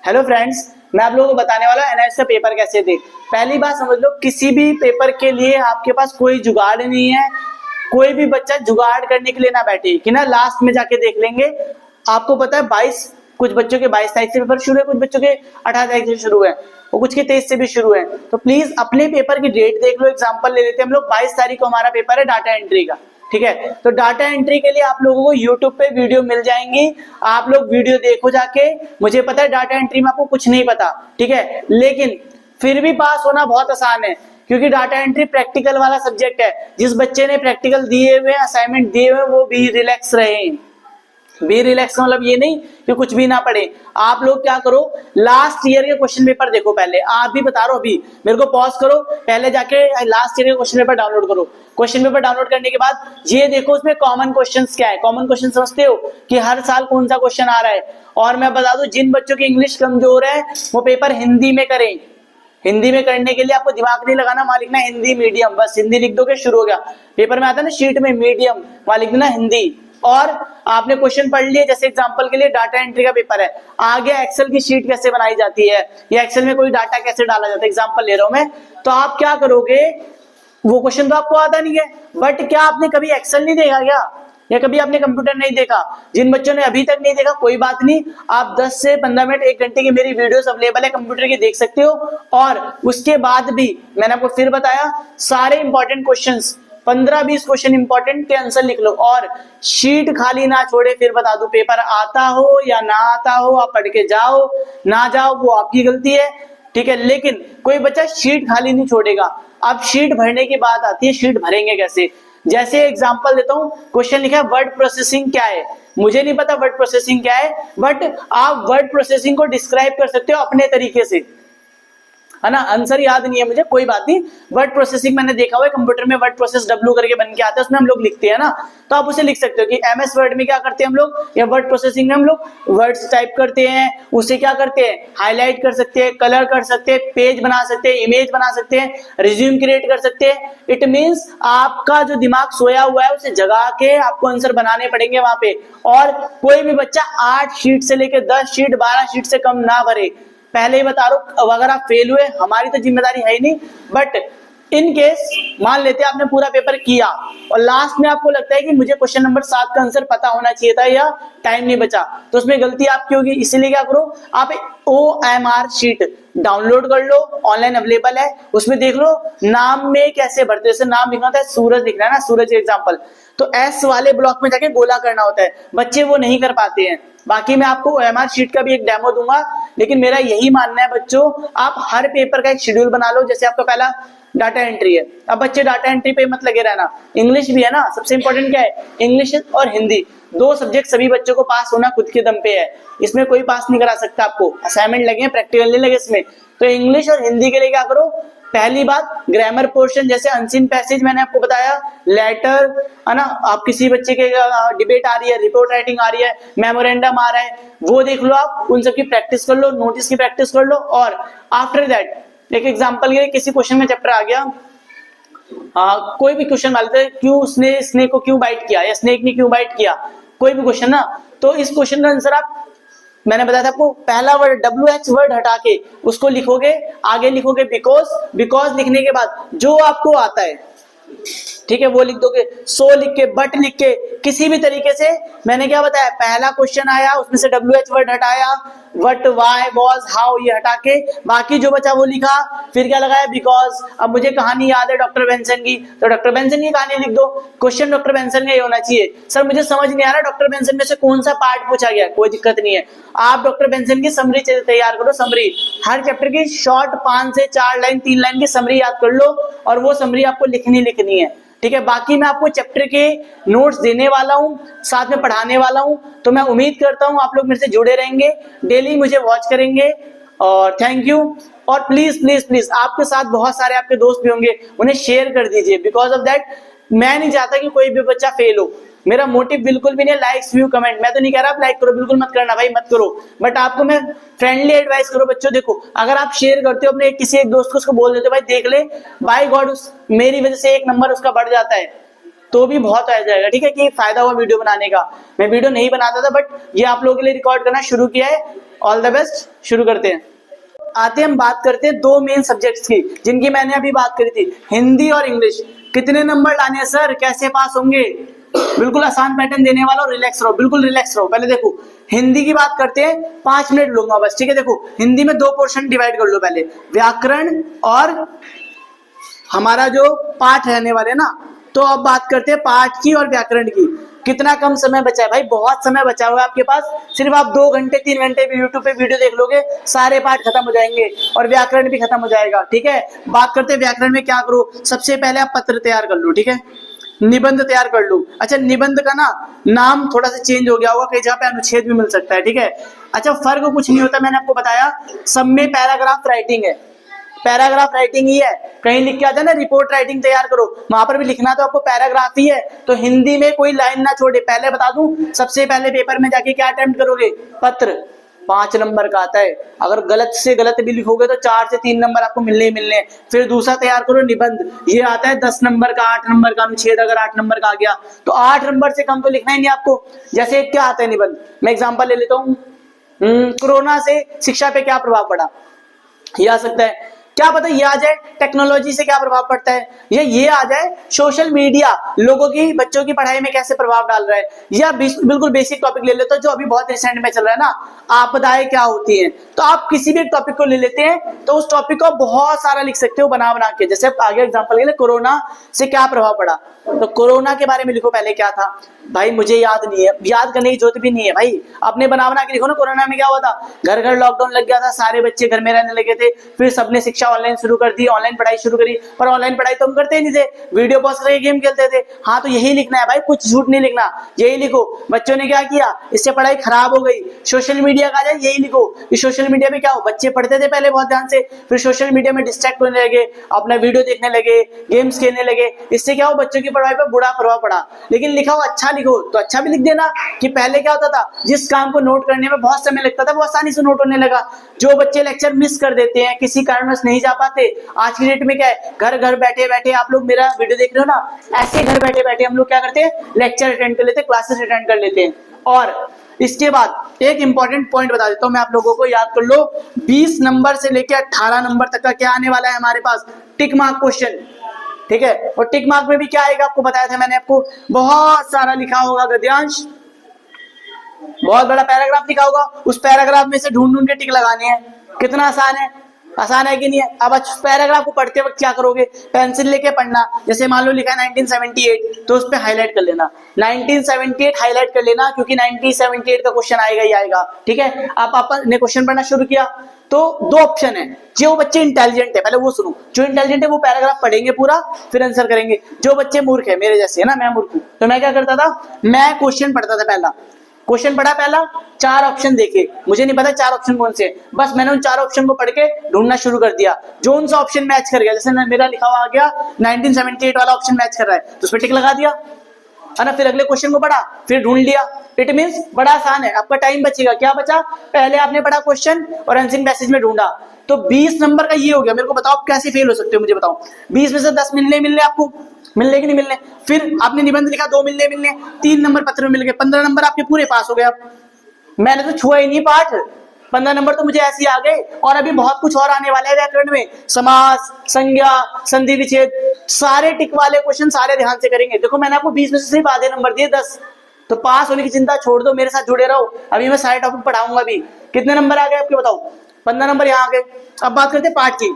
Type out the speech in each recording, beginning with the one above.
Hello friends, मैं आप लोगों को बताने वाला हूँ एनआईएस का पेपर कैसे दे। पहली बात समझ लो, किसी भी पेपर के लिए आपके पास कोई जुगाड़ नहीं है। कोई भी बच्चा जुगाड़ करने के लिए ना बैठे कि ना लास्ट में जाके देख लेंगे। आपको पता है 22 कुछ बच्चों के 22 तारीख से पेपर शुरू है, कुछ बच्चों के 18 तारीख से शुरू है और कुछ के 23 से भी शुरू है। तो प्लीज अपने पेपर की डेट देख लो। एग्जाम्पल ले लेते हैं हम लोग, 22 तारीख को हमारा पेपर है डाटा एंट्री का। ठीक है, तो डाटा एंट्री के लिए आप लोगों को YouTube पे वीडियो मिल जाएंगी। आप लोग वीडियो देखो जाके। मुझे पता है डाटा एंट्री में आपको कुछ नहीं पता, ठीक है, लेकिन फिर भी पास होना बहुत आसान है क्योंकि डाटा एंट्री प्रैक्टिकल वाला सब्जेक्ट है। जिस बच्चे ने प्रैक्टिकल दिए हुए, असाइनमेंट दिए हुए, वो भी रिलैक्स रहे। बी रिलैक्स मतलब ये नहीं कि कुछ भी ना पढ़े। आप लोग क्या करो, लास्ट ईयर के क्वेश्चन पेपर देखो पहले। आप भी बता रहा हूं, अभी मेरे को पॉज करो, पहले जाके लास्ट ईयर के क्वेश्चन पेपर डाउनलोड करो। क्वेश्चन पेपर डाउनलोड करने के बाद ये देखो उसमें कॉमन क्वेश्चंस क्या है। कॉमन क्वेश्चन समझते हो कि हर साल कौन सा क्वेश्चन आ रहा है। और मैं बता दूं, जिन बच्चों की इंग्लिश कमजोर है वो पेपर हिंदी में करें। हिंदी में करने के लिए आपको दिमाग नहीं लगाना, वहां लिखना हिंदी मीडियम, बस हिंदी लिख दोगे शुरू हो गया। पेपर में आता है ना शीट में मीडियम, वहां लिख देना हिंदी। और आपने क्वेश्चन पढ़ लिए, जैसे एग्जांपल के लिए डाटा एंट्री का पेपर है, आगे एक्सेल की शीट कैसे बनाई जाती है या एक्सेल में कोई डाटा कैसे डाला जाता है, एग्जांपल ले रहा हूं मैं। तो आप क्या करोगे, वो क्वेश्चन तो आपको आता नहीं है, बट क्या आपने कभी एक्सेल नहीं देखा क्या, या कभी आपने कंप्यूटर नहीं देखा? जिन बच्चों ने अभी तक नहीं देखा कोई बात नहीं, आप 10 से 15 मिनट 1 घंटे की मेरी वीडियोस अवेलेबल है कंप्यूटर की, देख सकते हो। और उसके बाद भी मैंने आपको फिर बताया, सारे इंपॉर्टेंट क्वेश्चंस 15-20 क्वेश्चन इंपॉर्टेंट के आंसर लिख लो और शीट खाली ना छोड़े। फिर बता दूं, पेपर आता हो या ना आता हो, आप पढ़ के जाओ ना जाओ वो आपकी गलती है, ठीक है, लेकिन कोई बच्चा शीट खाली नहीं छोड़ेगा। अब शीट भरने की बात आती है, शीट भरेंगे कैसे? जैसे एग्जांपल देता हूं, क्वेश्चन लिखा है वर्ड प्रोसेसिंग क्या है। मुझे नहीं पता वर्ड प्रोसेसिंग क्या है, बट आप वर्ड प्रोसेसिंग को डिस्क्राइब कर सकते हो अपने तरीके से, है ना। आंसर याद नहीं है मुझे, कोई बात नहीं। वर्ड प्रोसेसिंग मैंने देखा हुआ है कंप्यूटर में, वर्ड प्रोसेस W करके बन के आता है, उसमें हम लोग लिखते हैं ना, तो आप उसे लिख सकते हो कि MS वर्ड में क्या करते हैं हम लोग, या वर्ड प्रोसेसिंग में हम लोग वर्ड्स टाइप करते हैं, उसे क्या करते हैं, हाईलाइट कर सकते हैं, कलर कर सकते हैं, पेज बना सकते हैं, इमेज बना सकते हैं, रिज्यूम क्रिएट कर सकते हैं। इट मींस आपका जो दिमाग सोया हुआ है उसे जगा के आपको आंसर बनाने पड़ेंगे वहां पे। और कोई भी बच्चा 8 शीट से लेकर 10 शीट 12 शीट से कम ना भरे। पहले ही बता रहा हूं, अगर आप फेल हुए हमारी तो जिम्मेदारी है ही नहीं, बट इन केस मान लेते आपने पूरा पेपर किया और लास्ट में आपको लगता है कि मुझे क्वेश्चन नंबर 7 का आंसर पता होना चाहिए था या टाइम नहीं बचा, तो उसमें गलती आपकी होगी। इसीलिए क्या करो, आप OMR शीट डाउनलोड कर लो, ऑनलाइन अवेलेबल है, उसमें देख लो नाम में कैसे भरते हैं। जैसे नाम लिखना होता है, सूरज लिखना है ना, सूरज एग्जाम्पल, तो S वाले ब्लॉक में जाके गोला करना होता है, बच्चे वो नहीं कर पाते हैं। बाकी मैं आपको OMR शीट का भी एक डेमो दूंगा, लेकिन मेरा यही मानना है बच्चों, आप हर पेपर का एक शेड्यूल बना लो। जैसे आपका पहला डाटा एंट्री है, अब बच्चे डाटा एंट्री पे मत लगे रहना, इंग्लिश भी है ना, सबसे इंपॉर्टेंट क्या है, इंग्लिश और हिंदी, 2 सब्जेक्ट सभी बच्चों को पास होना खुद के दम पे है। इसमें कोई पास नहीं करा सकता आपको, असाइनमेंट लगे प्रैक्टिकल नहीं लगे इसमें। तो इंग्लिश और हिंदी के लिए क्या करो, पहली बात ग्रामर पोर्शन, जैसे अनसीन पैसेज मैंने आपको बताया, लेटर, है ना, आप किसी बच्चे के डिबेट आ रही है, रिपोर्ट राइटिंग आ रही है, मेमोरेंडम आ रहा है, वो देख लो, आप उन सब की प्रैक्टिस कर लो, नोटिस की प्रैक्टिस कर लो। और आफ्टर दैट एक एग्जांपल के लिए किसी क्वेश्चन में चैप्टर आ गया, कोई भी क्वेश्चन मान लेते, क्यों उसने स्नेक को क्यों बाइट किया या स्नेक ने क्यों बाइट किया, कोई भी क्वेश्चन ना, तो इस क्वेश्चन का आंसर आप, मैंने बताया था आपको, पहला वर्ड WH वर्ड हटा के उसको लिखोगे, आगे लिखोगे बिकॉज लिखने के बाद जो आपको आता है, ठीक है, वो लिख दोगे। सो लिख के, बट लिख के, किसी भी तरीके से, मैंने क्या बताया, पहला क्वेश्चन आया उसमें से WH वर्ड हटाया, वट, वाई, वॉज, हाउ ये हटा के बाकी जो बचा वो लिखा, फिर क्या लगाया, बिकॉज। अब मुझे कहानी याद है डॉक्टर बेंसन की, तो डॉक्टर बेंसन की कहानी लिख दो। क्वेश्चन डॉक्टर बेंसन का ये होना चाहिए, सर मुझे समझ नहीं आ रहा डॉक्टर बेंसन में से कौन सा पार्ट पूछा गया, कोई दिक्कत नहीं है, आप डॉक्टर बेंसन की समरी तैयार करो, समरी, हर चैप्टर की शॉर्ट 5 से 4 लाइन 3 लाइन की समरी याद कर लो, और वो समरी आपको लिखनी है, ठीक है। बाकी मैं आपको चैप्टर के नोट्स देने वाला हूं, साथ में पढ़ाने वाला हूं, तो मैं उम्मीद करता हूं आप लोग मेरे से जुड़े रहेंगे, डेली मुझे वॉच करेंगे, और थैंक यू। और प्लीज प्लीज प्लीज, आपके साथ बहुत सारे आपके दोस्त भी होंगे, उन्हें शेयर कर दीजिए, बिकॉज ऑफ दैट मैं नहीं चाहता कि कोई भी बच्चा फेल हो। मेरा मोटिव बिल्कुल भी नहीं है लाइक्स, व्यू, कमेंट, मैं तो नहीं कह रहा आप लाइक करो, बिल्कुल मत करना भाई, मत करो, बट आपको मैं फ्रेंडली एडवाइस करो। बच्चों देखो, अगर आप शेयर करते हो अपने किसी एक दोस्त को, उसको बोल देते हो भाई देख ले, बाय गॉड मेरी वजह से 1 नंबर उसका बढ़ जाता है, तो भी बहुत आ जाएगा, ठीक है, कि फायदा हुआ वीडियो बनाने का। मैं वीडियो नहीं बनाता था, बट ये आप लोगों के लिए रिकॉर्ड करना शुरू किया है। ऑल द बेस्ट, शुरू करते हैं। आते हम बात करते हैं दो मेन सब्जेक्ट्स की जिनकी मैंने अभी बात करी थी, हिंदी और इंग्लिश। कितने नंबर लाने हैं सर, कैसे पास होंगे? बिल्कुल आसान पैटर्न देने वाला, और रिलैक्स रहो, बिल्कुल रिलैक्स रहो। पहले देखो हिंदी की बात करते हैं, 5 मिनट लूंगा बस, ठीक है। देखो हिंदी में 2 पोर्शन डिवाइड कर लो, पहले व्याकरण और हमारा जो पाठ रहने वाले ना। तो अब बात करते हैं पाठ की और व्याकरण की। कितना कम समय बचा है भाई, बहुत समय बचा हुआ है आपके पास। सिर्फ आप 2 घंटे 3 घंटे भी यूट्यूब पे वीडियो देख लोगे, सारे पाठ खत्म हो जाएंगे और व्याकरण भी खत्म हो जाएगा, ठीक है। बात करते हैं व्याकरण में क्या करो। सबसे पहले आप पत्र तैयार कर लो, ठीक है, निबंध तैयार कर लो। अच्छा, निबंध का ना नाम थोड़ा सा चेंज हो गया होगा, कहीं जहाँ पे अनुच्छेद भी मिल सकता है, ठीक है। अच्छा, फर्क कुछ नहीं होता, मैंने आपको बताया, सब में पैराग्राफ राइटिंग है। पैराग्राफ राइटिंग ही है, कहीं लिख के आता है ना रिपोर्ट राइटिंग तैयार करो, वहां पर भी लिखना तो आपको पैराग्राफ ही है। तो हिंदी में कोई लाइन ना छोड़े। पहले बता दूं, सबसे पहले पेपर में जाके क्या अटेम्प्ट करोगे? पत्र, 5 नंबर का आता है। अगर गलत से गलत भी लिखोगे तो 4 से 3 नंबर आपको मिलने ही मिलने हैं। फिर दूसरा तैयार करो निबंध, ये आता है 10 नंबर का, 8 नंबर का अनुच्छेद अगर 8 नंबर का आ गया तो 8 नंबर से कम तो लिखना ही नहीं आपको। जैसे क्या आता है निबंध, मैं एग्जाम्पल ले लेता हूँ, कोरोना से शिक्षा पे क्या प्रभाव पड़ा, ये आ सकता है। क्या पता ये आ जाए टेक्नोलॉजी से क्या प्रभाव पड़ता है, या ये आ जाए सोशल मीडिया लोगों की, बच्चों की पढ़ाई में कैसे प्रभाव डाल रहा है। या बिल्कुल बेसिक टॉपिक ले लेते हो जो अभी बहुत रिसेंट में चल रहा है ना, आपदाएं क्या होती हैं। तो आप किसी भी एक टॉपिक को ले लेते हैं तो उस टॉपिक को बहुत सारा लिख सकते हो बना बना के। जैसे आगे एग्जांपल के लिए कोरोना से क्या प्रभाव पड़ा, तो कोरोना के बारे में लिखो पहले क्या था। भाई मुझे याद नहीं है, याद करने की जरूरत भी नहीं है भाई, अपने बना बना के लिखो ना। कोरोना में क्या हुआ था, घर घर लॉकडाउन लग गया था, सारे बच्चे घर में रहने लगे थे, फिर सबने शिक्षा ऑनलाइन शुरू कर दी, ऑनलाइन पढ़ाई शुरू करी। पर ऑनलाइन पढ़ाई तो हम करते ही नहीं थे, वीडियो पॉज करके गेम खेलते थे। हाँ, तो यही लिखना है भाई, कुछ झूठ नहीं लिखना, यही लिखो। बच्चों ने क्या किया, इससे पढ़ाई खराब हो गई। सोशल मीडिया का जाए, यही लिखो कि सोशल मीडिया में क्या हो, बच्चे पढ़ते थे पहले बहुत ध्यान से, फिर सोशल मीडिया में डिस्ट्रैक्ट होने लगे, अपना वीडियो देखने लगे, गेम्स खेलने लगे। इससे क्या हो, बच्चों की पढ़ाई पर बुरा प्रभाव पड़ा। लेकिन लिखा हो अच्छा लिखो, तो अच्छा भी लिख देना कि पहले क्या होता था, जिस काम को नोट करने में बहुत समय लगता था वो आसानी से नोट होने लगा। जो बच्चे लेक्चर मिस कर देते हैं, किसी कारणवश नहीं जा पाते, आज की डेट में क्या है, घर घर बैठे बैठे आप लोग मेरा वीडियो देख रहे हो ना, ऐसे घर बैठे बैठे हम लोग क्या करते हैं, लेक्चर अटेंड कर लेते हैं, क्लासेस अटेंड कर लेते हैं। और इसके बाद एक इंपॉर्टेंट पॉइंट बता देता हूं मैं आप लोगों को, याद कर लो। 20 नंबर से लेकर 18 नंबर तक का क्या आने वाला है हमारे पास, टिक मार्क क्वेश्चन, ठीक है। और टिक मार्क में भी क्या आएगा आपको बताया था मैंने, आपको बहुत सारा लिखा होगा गद्यांश, बहुत बड़ा पैराग्राफ लिखा होगा, उस पैराग्राफ में से ढूंढ ढूंढ के टिक लगाने हैं। कितना आसान है, आसान है कि नहीं है। अब पैराग्राफ को पढ़ते वक्त क्या करोगे, पेंसिल लेके पढ़ना। जैसे मान लो लिखा है 1978, तो उस पर हाईलाइट कर लेना, 1978 हाईलाइट कर लेना, क्योंकि 1978 का क्वेश्चन आएगा ही आएगा, ठीक है। आप आपने क्वेश्चन पढ़ना शुरू किया तो 2 ऑप्शन है। जो बच्चे इंटेलिजेंट है, पहले वो सुनो, जो इंटेलिजेंट है वो पैराग्राफ पढ़ेंगे पूरा, फिर आंसर करेंगे। जो बच्चे मूर्ख है, मेरे जैसे है ना, मैं मूर्ख हूं, तो मैं क्या करता था, मैं क्वेश्चन पढ़ता था, पहला क्वेश्चन पढ़ा, पहला 4 ऑप्शन देखे, मुझे नहीं पता 4 ऑप्शन कौन से, बस मैंने उन 4 ऑप्शन को पढ़ के ढूंढना शुरू कर दिया। जो उनसा ऑप्शन मैच कर गया, जैसे मेरा लिखा हुआ आ गया 1978 वाला ऑप्शन मैच कर रहा है, तो उस पर टिक लगा दिया, है ना। फिर अगले क्वेश्चन को पढ़ा, फिर ढूंढ लिया। इट मींस बड़ा आसान है, आपका टाइम बचेगा। क्या बचा, पहले आपने पढ़ा क्वेश्चन और आंसरिंग पैसेज में ढूंढा, तो 20 नंबर का ये हो गया। मेरे को बताओ आप कैसे फेल हो सकते हो, मुझे बताओ। 20 में से 10 मिलने आपको, मिलने कि नहीं मिलने। फिर आपने निबंध लिखा, 2 मिलने, 3 नंबर पत्र में मिल गए, 15 नंबर आपके पूरे पास हो गए। आप मैंने तो छुआ ही नहीं पाठ, 15 नंबर तो मुझे ऐसे ही आ गए। और अभी बहुत कुछ और आने वाला है व्याकरण में, समास, संज्ञा, संधि विच्छेद, सारे टिक वाले क्वेश्चन सारे ध्यान से करेंगे। देखो मैंने आपको 20 में से सिर्फ आधे नंबर दिए, 10, तो पास होने की चिंता छोड़ दो, मेरे साथ जुड़े रहो। अभी मैं सारे टॉपिक पढ़ाऊंगा भी। कितने नंबर आ गए आपके बताओ, 15 नंबर यहाँ आ गए। अब बात करते हैं पाठ की।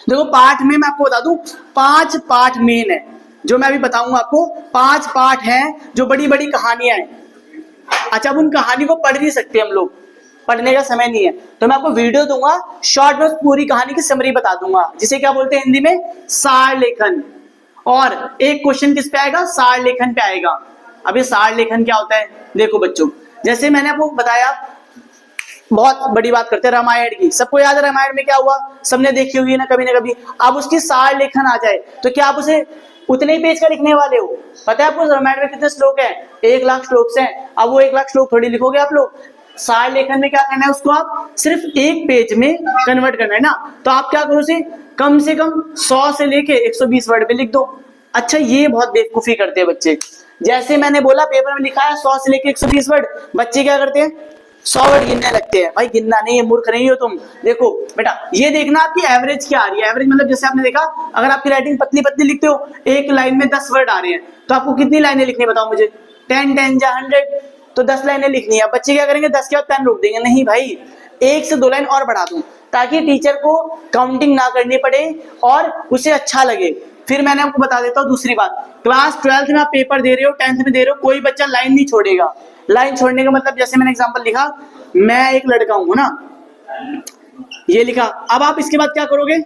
देखो पाठ में मैं आपको बता दूं, 5 पाठ मेन है जो मैं अभी बताऊंगा आपको। 5 पाठ हैं जो बड़ी बड़ी कहानियां हैं। अच्छा, अब उन कहानी को पढ़ नहीं सकते हम लोग, पढ़ने का समय नहीं है, तो मैं आपको वीडियो दूंगा, शॉर्ट में पूरी कहानी की समरी बता दूंगा, जिसे क्या बोलते हैं हिंदी में, सार लेखन। और एक क्वेश्चन किस पे आएगा, सार लेखन पे आएगा। अभी सार लेखन क्या होता है, देखो बच्चों, जैसे मैंने आपको बताया, बहुत बड़ी बात करते हैं रामायण की, सबको याद है रामायण में क्या हुआ, सबने देखी होगी ना कभी। अब उसकी सार लेखन आ जाए तो क्या आप उसे उतने ही पेज का लिखने वाले हो? पता है आपको रामायण में कितने श्लोक हैं, 1 लाख श्लोक हैं। अब वो 1 लाख श्लोक थोड़ी लिखोगे आप लोग। सार लेखन में क्या करना है, उसको आप सिर्फ 1 पेज में कन्वर्ट करना है ना। तो आप क्या करो, से कम 100 से लेके 120 वर्ड में लिख दो। अच्छा, ये बहुत बेवकूफी करते हैं बच्चे। जैसे मैंने बोला पेपर में लिखा है 100 से लेके 120 वर्ड, बच्चे क्या करते हैं, 100 वर्ड गिनने लगते हैं। भाई गिनना नहीं है, मूर्ख नहीं हो तुम। देखो बेटा, ये देखना आपकी एवरेज क्या आ रही है। एवरेज मतलब जैसे आपने देखा, अगर आपकी राइटिंग पतली पतली लिखते हो, एक लाइन में 10 वर्ड आ रहे हैं, तो आपको कितनी लाइनें लिखनी बताओ मुझे? 10 10 जा 100, तो 10 लाइनें लिखनी है। बच्चे क्या करेंगे, 10 के बाद पेन रोक देंगे। नहीं भाई, 1 से 2 लाइन और बढ़ा दूं, ताकि टीचर को काउंटिंग ना करनी पड़े और उसे अच्छा लगे। फिर मैंने आपको बता देता हूँ दूसरी बात, क्लास 12th में आप पेपर दे रहे हो, 10th में दे रहे हो, कोई बच्चा लाइन नहीं छोड़ेगा। लाइन छोड़ने का मतलब, जैसे मैंने एग्जांपल लिखा, मैं एक लड़का हूं ना, ये लिखा। अब आप इसके बाद क्या करोगे,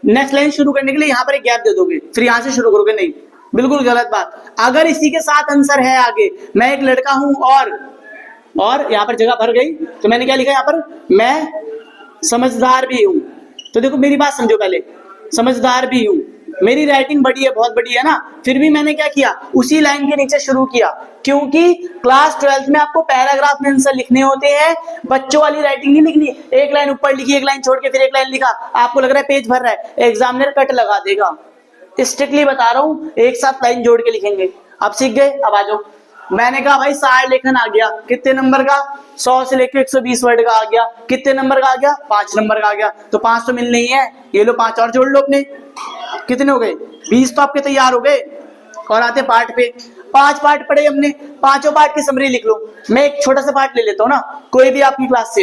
नेक्स्ट लाइन शुरू करने के लिए यहाँ पर एक गैप दे दोगे, फिर यहां से शुरू करोगे। नहीं, बिल्कुल गलत बात। अगर इसी के साथ आंसर है आगे, मैं एक लड़का हूं और यहाँ पर जगह भर गई, तो मैंने क्या लिखा यहाँ पर, मैं समझदार भी हूं। तो देखो मेरी बात समझो पहले, समझदार भी हूं, मेरी राइटिंग बड़ी है, बहुत बड़ी है ना, फिर भी मैंने क्या किया, उसी लाइन के नीचे शुरू किया, क्योंकि क्लास 12th में आपको पैराग्राफ में आंसर लिखने होते हैं, बच्चों वाली राइटिंग नहीं लिखनी। एक लाइन ऊपर लिखी, एक लाइन छोड़ के फिर एक लाइन लिखा, आपको लग रहा है पेज भर रहा है, एग्जामिनर कट लगा देगा। स्ट्रिक्टली बता रहा हूं, एक साथ लाइन जोड़ के लिखेंगे। अब सीख गए? अब आ जाओ। मैंने कहा भाई सार लेखन आ गया, कितने नंबर का, 100 से लेकर 120 वर्ड का आ गया। कितने नंबर का आ गया? 5 नंबर का आ गया। तो 5 तो मिलने ही है, ये लो 5 और जोड़ लो अपने। कितने हो गए? 20 तो आपके तैयार हो गए। और आते पार्ट पे, 5 पार्ट पढ़े हमने, पांचों पार्ट की समरी लिख लो। मैं एक छोटा सा पार्ट ले लेता हूँ ना, कोई भी आपकी क्लास से।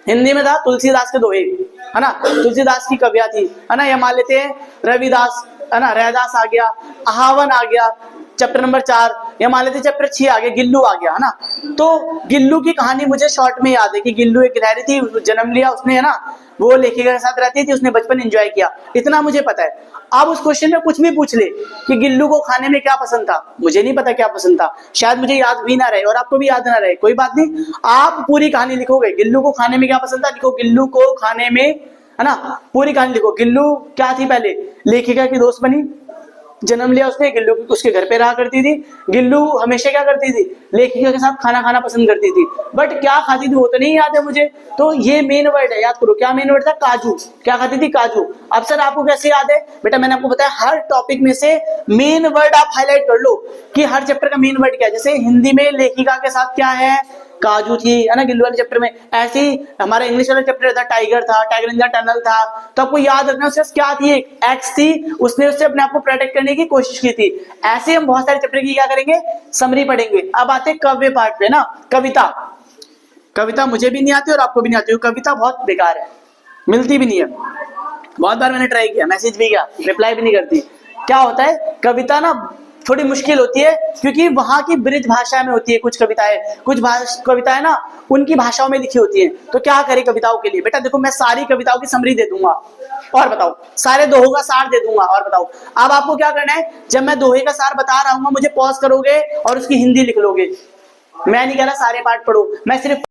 हिंदी में था तुलसीदास के दोहे, है ना, तुलसीदास की कविता थी, है ना, ये मान लेते हैं रविदास, है ना, रैदास आ गया, आहावन आ गया, चैप्टर नंबर 4, या मान लेते चैप्टर 6 आ गया, गिल्लू आ गया, है ना। तो गिल्लू की कहानी मुझे शॉर्ट में याद है कि गिल्लू एक गिलहरी थी, जन्म लिया उसने, है ना, वो लेखिका के साथ रहती थी, उसने बचपन एंजॉय किया, इतना मुझे पता है। अब उस क्वेश्चन में कुछ भी पूछ ले कि गिल्लू को खाने में क्या पसंद था, मुझे नहीं पता क्या पसंद था, शायद मुझे याद भी ना रहे और आपको भी याद ना रहे, कोई बात नहीं, आप पूरी कहानी लिखोगे। गिल्लू को खाने में क्या पसंद था, लिखो गिल्लू को खाने में, है ना, पूरी कहानी लिखो। गिल्लू क्या थी पहले, लेखिका की दोस्त बनी, जन्म लिया उसने, गिल्लू उसके घर पे रहा करती थी। गिल्लू हमेशा क्या करती थी, लेखिका के साथ खाना खाना पसंद करती थी, बट क्या खाती थी वो तो नहीं याद है मुझे। तो ये मेन वर्ड है, याद करो, क्या मेन वर्ड था, काजू। क्या खाती थी, काजू। अब सर आपको कैसे याद है बेटा, मैंने आपको बताया हर टॉपिक में से मेन वर्ड आप हाईलाइट कर लो कि हर चैप्टर का मेन वर्ड क्या है। जैसे हिंदी में लेखिका के साथ क्या है, काजू थी, है ना, गिल्लू वाले चैप्टर में। ऐसे ही हमारा इंग्लिश वाला चैप्टर था, टाइगर था, टाइगर इन द टनल था। तो आपको याद रखना उसके क्या थी, एक एक्स थी, उसने उससे अपने आप को प्रोटेक्ट करने की कोशिश की थी। ऐसे हम बहुत सारे चैप्टर की क्या करेंगे, समरी पढ़ेंगे। अब आते काव्य पार्ट पे ना, कविता। कविता मुझे भी नहीं आती और आपको भी नहीं आती, कविता बहुत बेकार है, मिलती भी नहीं है। बहुत बार मैंने ट्राई किया, मैसेज भी किया, रिप्लाई भी नहीं करती। क्या होता है, कविता ना थोड़ी मुश्किल होती है, क्योंकि वहां की ब्रिज भाषा में होती है कुछ कविताएं, कुछ कविताएं ना उनकी भाषाओं में लिखी होती हैं। तो क्या करें कविताओं के लिए बेटा, देखो मैं सारी कविताओं की समरी दे दूंगा, और बताओ सारे दोहों का सार दे दूंगा, और बताओ अब आपको क्या करना है, जब मैं दोहे का सार बता रहा हूँ मुझे पॉज करोगे और उसकी हिंदी लिख लोगे। मैं नहीं कह रहा सारे पार्ट पढ़ो, मैं सिर्फ